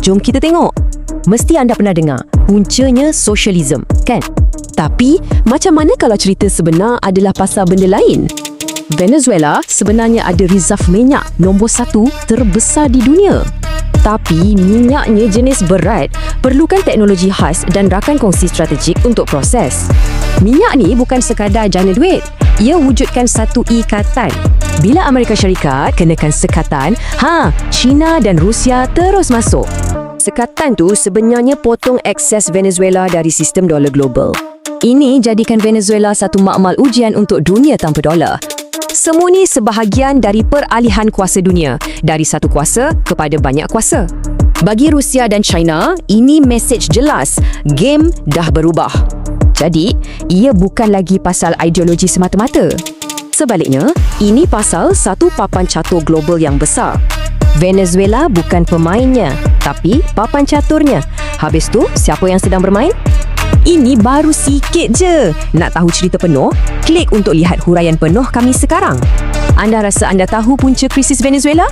Jom kita tengok. Mesti anda pernah dengar puncanya sosialisme, kan? Tapi macam mana kalau cerita sebenar adalah pasal benda lain? Venezuela sebenarnya ada reserve minyak nombor 1 terbesar di dunia. Tapi minyaknya jenis berat, perlukan teknologi khas dan rakan kongsi strategik untuk proses. Minyak ni bukan sekadar jana duit, ia wujudkan satu ikatan. Bila Amerika Syarikat kenakan sekatan, China dan Rusia terus masuk. Sekatan tu sebenarnya potong akses Venezuela dari sistem dolar global. Ini jadikan Venezuela satu makmal ujian untuk dunia tanpa dolar. Semua ni sebahagian dari peralihan kuasa dunia, dari satu kuasa kepada banyak kuasa. Bagi Rusia dan China, ini mesej jelas, game dah berubah. Jadi, ia bukan lagi pasal ideologi semata-mata. Sebaliknya, ini pasal satu papan catur global yang besar. Venezuela bukan pemainnya, tapi papan caturnya. Habis tu, siapa yang sedang bermain? Ini baru sikit je. Nak tahu cerita penuh? Klik untuk lihat huraian penuh kami sekarang. Anda rasa anda tahu punca krisis Venezuela?